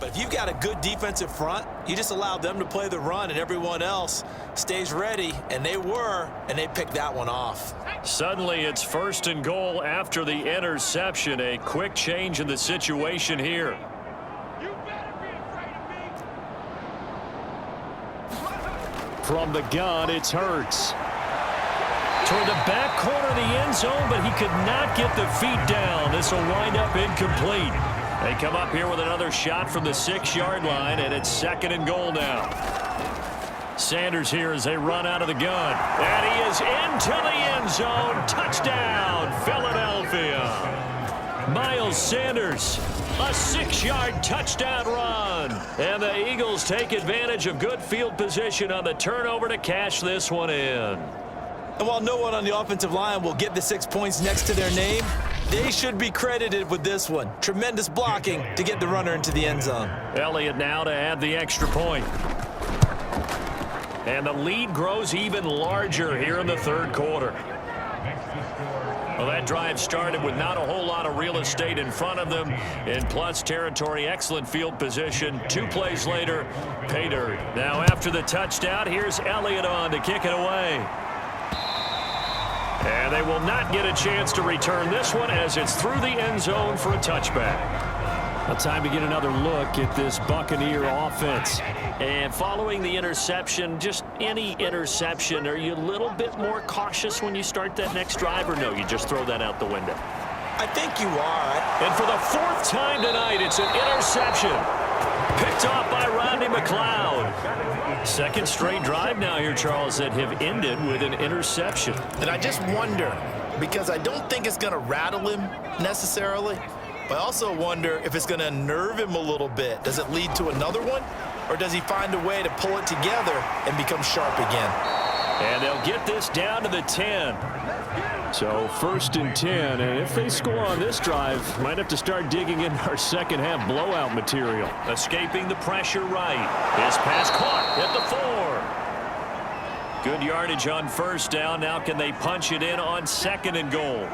But if you've got a good defensive front, you just allow them to play the run and everyone else stays ready, and they picked that one off. Suddenly it's 1st and goal after the interception. A quick change in the situation here. From the gun, it's Hurts. Toward the back corner of the end zone, but he could not get the feet down. This will wind up incomplete. They come up here with another shot from the 6-yard line, and it's 2nd and goal now. Sanders here as they run out of the gun. And he is into the end zone. Touchdown, Philadelphia. Miles Sanders, a 6-yard touchdown run. And the Eagles take advantage of good field position on the turnover to cash this one in. And while no one on the offensive line will get the 6 points next to their name, they should be credited with this one. Tremendous blocking to get the runner into the end zone. Elliott now to add the extra point. And the lead grows even larger here in the 3rd quarter. Well, that drive started with not a whole lot of real estate in front of them. In plus territory, excellent field position. 2 plays later, pay dirt. Now after the touchdown, here's Elliott on to kick it away. And they will not get a chance to return this one as it's through the end zone for a touchback. Well, time to get another look at this Buccaneer offense. And following the interception, just any interception, are you a little bit more cautious when you start that next drive, or no, you just throw that out the window? I think you are. And for the 4th time tonight, it's an interception. Picked off by Rodney McLeod. 2nd straight drive now here, Charles, that have ended with an interception. And I just wonder, because I don't think it's going to rattle him necessarily, but I also wonder if it's going to unnerve him a little bit. Does it lead to another one, or does he find a way to pull it together and become sharp again? And they'll get this down to the 10. So 1st and 10, and if they score on this drive, might have to start digging in our second half blowout material. Escaping the pressure right. His pass caught at the 4. Good yardage on 1st down. Now can they punch it in on 2nd and goal?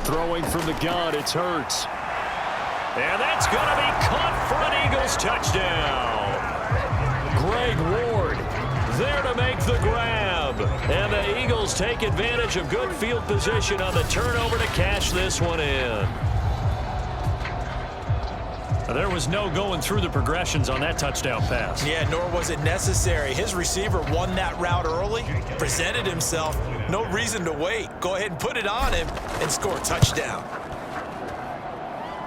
Throwing from the gun, it's Hurts. And that's going to be caught for an Eagles touchdown. Greg Ward there to make the grab. And the Eagles take advantage of good field position on the turnover to cash this one in. There was no going through the progressions on that touchdown pass. Yeah, nor was it necessary. His receiver won that route early, presented himself. No reason to wait. Go ahead and put it on him and score a touchdown.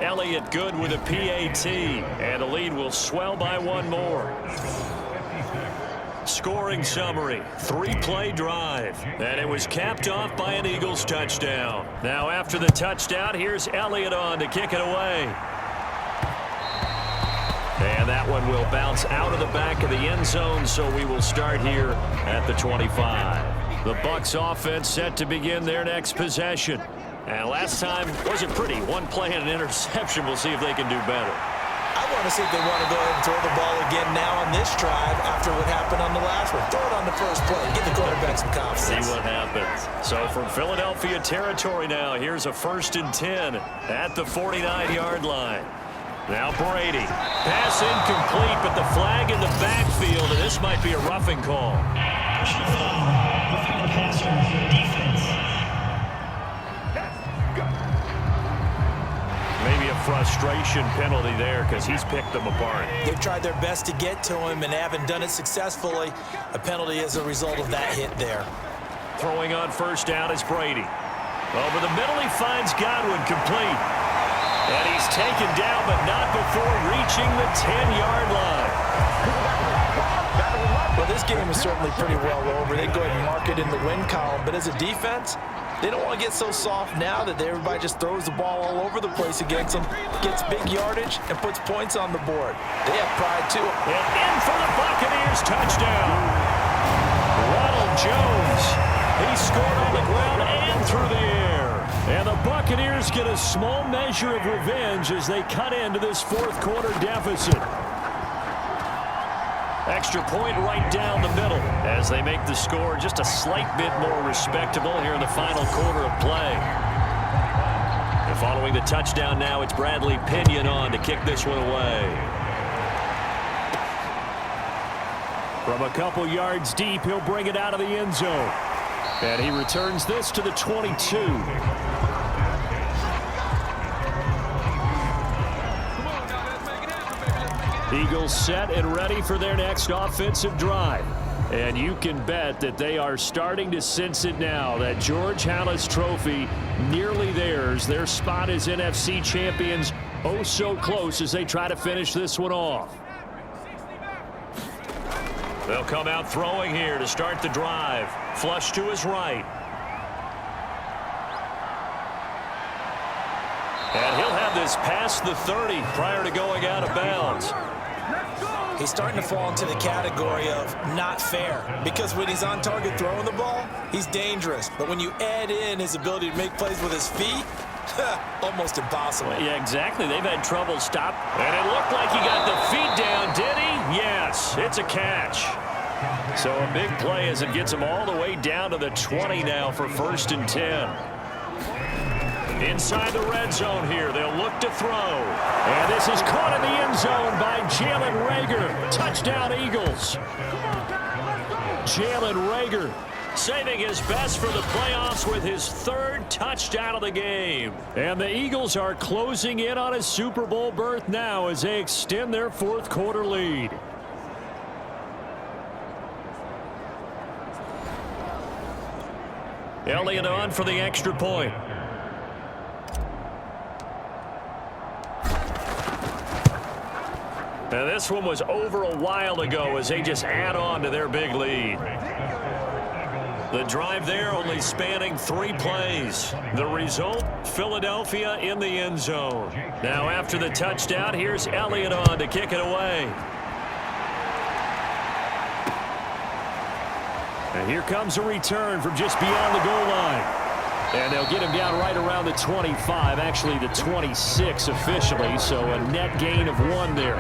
Elliott good with a PAT, and the lead will swell by 1 more. Scoring summary, 3-play drive, and it was capped off by an Eagles touchdown. Now after the touchdown, here's Elliott on to kick it away. And that one will bounce out of the back of the end zone, so we will start here at the 25. The Bucs offense set to begin their next possession. And last time wasn't pretty. 1 play and an interception. We'll see if they can do better. I want to see if they want to go ahead and throw the ball again now on this drive after what happened on the last one. Throw it on the first play. Give the quarterback some confidence. See what happens. So from Philadelphia territory now, here's a 1st and 10 at the 49-yard line. Now Brady. Pass incomplete, but the flag in the backfield, and this might be a roughing call. Maybe a frustration penalty there because he's picked them apart. They've tried their best to get to him and haven't done it successfully. A penalty as a result of that hit there. Throwing on 1st down is Brady. Over the middle, he finds Godwin complete. And he's taken down, but not before reaching the 10-yard line. Well, this game is certainly pretty well over. They go ahead and mark it in the win column. But as a defense, they don't want to get so soft now that everybody just throws the ball all over the place against them, gets big yardage, and puts points on the board. They have pride, too. And in for the Buccaneers touchdown. Ronald Jones. He scored on the ground and through the air. And the Buccaneers get a small measure of revenge as they cut into this 4th quarter deficit. Extra point right down the middle as they make the score just a slight bit more respectable here in the final quarter of play. And following the touchdown now, it's Bradley Pinion on to kick this one away. From a couple yards deep, he'll bring it out of the end zone. And he returns this to the 22. Eagles set and ready for their next offensive drive. And you can bet that they are starting to sense it now. That George Halas trophy nearly theirs. Their spot as NFC champions oh so close as they try to finish this one off. They'll come out throwing here to start the drive. Flush to his right. And he'll have this past the 30 prior to going out of bounds. He's starting to fall into the category of not fair, because when he's on target throwing the ball, he's dangerous. But when you add in his ability to make plays with his feet, almost impossible. Yeah, exactly. They've had trouble stop. And it looked like he got the feet down, did he? Yes, it's a catch. So a big play as it gets him all the way down to the 20 now for 1st and 10. Inside the red zone here, they'll look to throw. And this is caught in the end zone by Jalen Reagor. Touchdown, Eagles. Jalen Reagor saving his best for the playoffs with his 3rd touchdown of the game. And the Eagles are closing in on a Super Bowl berth now as they extend their 4th quarter lead. Elliott on for the extra point. Now this one was over a while ago as they just add on to their big lead. The drive there only spanning 3 plays. The result, Philadelphia in the end zone. Now after the touchdown, here's Elliott on to kick it away. And here comes a return from just beyond the goal line. And they'll get him down right around the 25, actually the 26 officially, so a net gain of 1 there.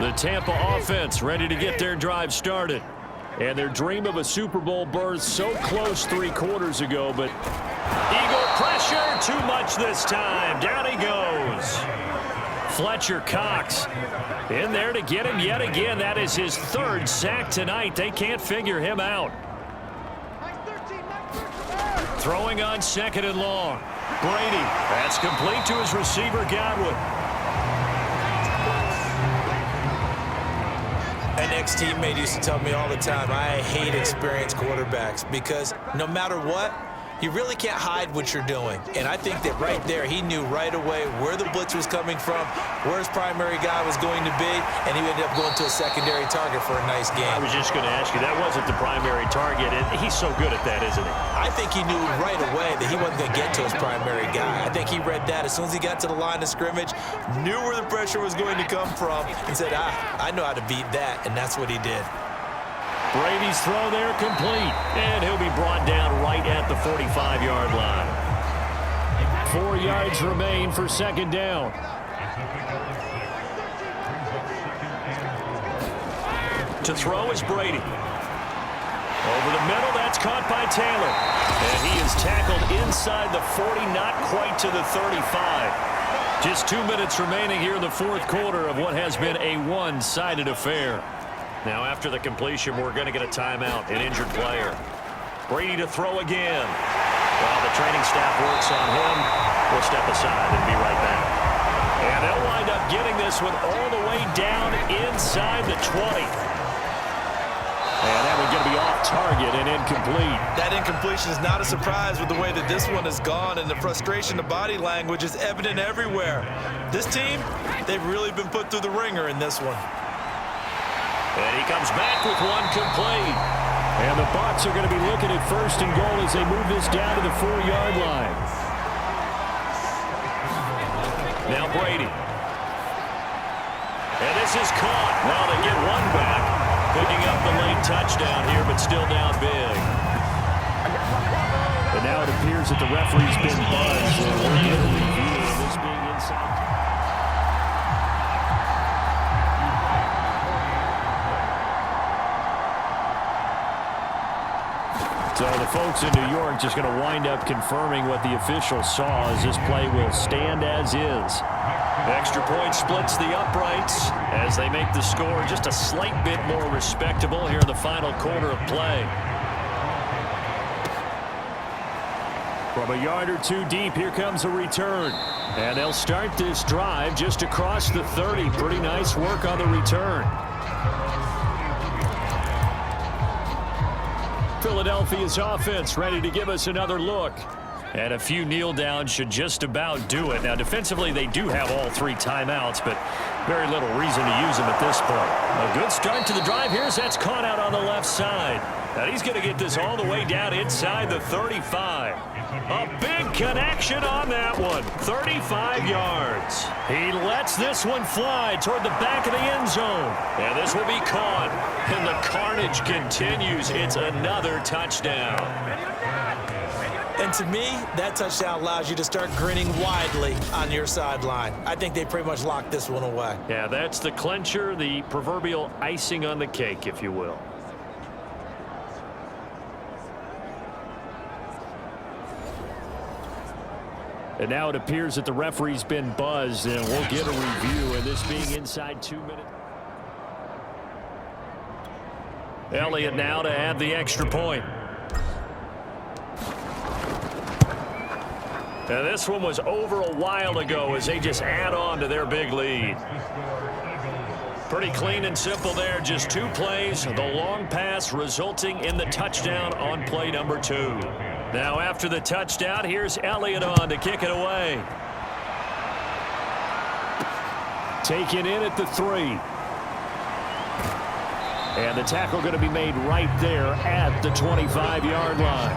The Tampa offense ready to get their drive started. And their dream of a Super Bowl berth so close 3 quarters ago, but Eagle pressure, too much this time. Down he goes. Fletcher Cox in there to get him yet again. That is his 3rd sack tonight. They can't figure him out. Throwing on 2nd and long. Brady, that's complete to his receiver, Godwin. An ex-teammate used to tell me all the time, I hate experienced quarterbacks because no matter what, you really can't hide what you're doing. And I think that right there, he knew right away where the blitz was coming from, where his primary guy was going to be, and he ended up going to a secondary target for a nice game. I was just going to ask you, that wasn't the primary target, and he's so good at that, isn't he? I think he knew right away that he wasn't going to get to his primary guy. I think he read that as soon as he got to the line of scrimmage, knew where the pressure was going to come from, and said, I know how to beat that, and that's what he did. Brady's throw there complete, and he'll be brought down right at the 45-yard line. 4 yards remain for 2nd down. To throw is Brady. Over the middle, that's caught by Taylor. And he is tackled inside the 40, not quite to the 35. Just 2 minutes remaining here in the 4th quarter of what has been a one-sided affair. Now after the completion, we're going to get a timeout, an injured player. Brady to throw again. While the training staff works on him, we'll step aside and be right back. And they'll wind up getting this one all the way down inside the 20. And that one's going to be off target and incomplete. That incompletion is not a surprise with the way that this one has gone, and the frustration, the body language is evident everywhere. This team, they've really been put through the ringer in this one. And he comes back with one complete. And the Bucs are going to be looking at 1st and goal as they move this down to the 4-yard line. Now Brady. And this is caught. Now they get one back. Picking up the late touchdown here, but still down big. And now it appears that the referee's been buzzed. And we're going to review this being inside. So the folks in New York just going to wind up confirming what the official saw, as this play will stand as is. Extra point splits the uprights as they make the score just a slight bit more respectable here in the final quarter of play. From a yard or two deep, here comes a return. And they'll start this drive just across the 30. Pretty nice work on the return. Philadelphia's offense ready to give us another look. And a few kneel downs should just about do it. Now, defensively, they do have all 3 timeouts, but very little reason to use them at this point. A good start to the drive here as that's caught out on the left side. And he's going to get this all the way down inside the 35. A big connection on that one. 35 yards. He lets this one fly toward the back of the end zone. And this will be caught. And the carnage continues. It's another touchdown. And to me, that touchdown allows you to start grinning widely on your sideline. I think they pretty much locked this one away. Yeah, that's the clincher, the proverbial icing on the cake, if you will. And now it appears that the referee's been buzzed, and we'll get a review, and this being inside 2 minutes. Elliott now to add the extra point. Now this one was over a while ago as they just add on to their big lead. Pretty clean and simple there. Just 2 plays. The long pass resulting in the touchdown on play number 2. Now after the touchdown, here's Elliott on to kick it away. Taken in at the 3. And the tackle going to be made right there at the 25-yard line.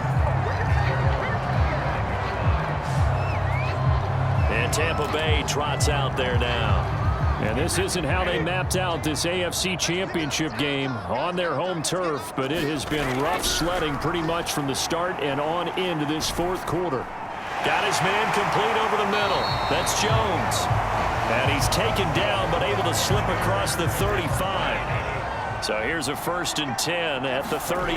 And Tampa Bay trots out there now. And this isn't how they mapped out this AFC Championship game on their home turf, but it has been rough sledding pretty much from the start and on into this 4th quarter. Got his man complete over the middle. That's Jones. And he's taken down but able to slip across the 35. So here's a 1st and 10 at the 38.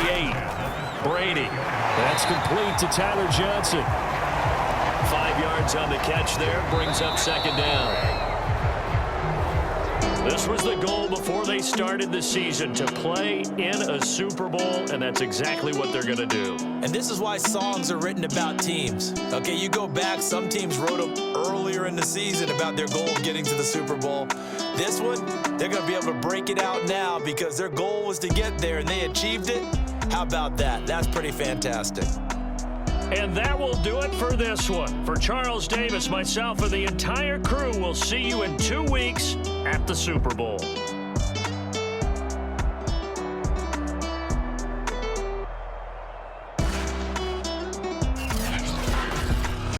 Brady. That's complete to Tyler Johnson. 5 yards on the catch there, brings up 2nd down. This was the goal before they started the season, to play in a Super Bowl, and that's exactly what they're going to do. And this is why songs are written about teams. Okay, you go back, some teams wrote them earlier in the season about their goal of getting to the Super Bowl. This one, they're going to be able to break it out now because their goal was to get there, and they achieved it. How about that? That's pretty fantastic. And that will do it for this one. For Charles Davis, myself, and the entire crew, we'll see you in 2 weeks at the Super Bowl.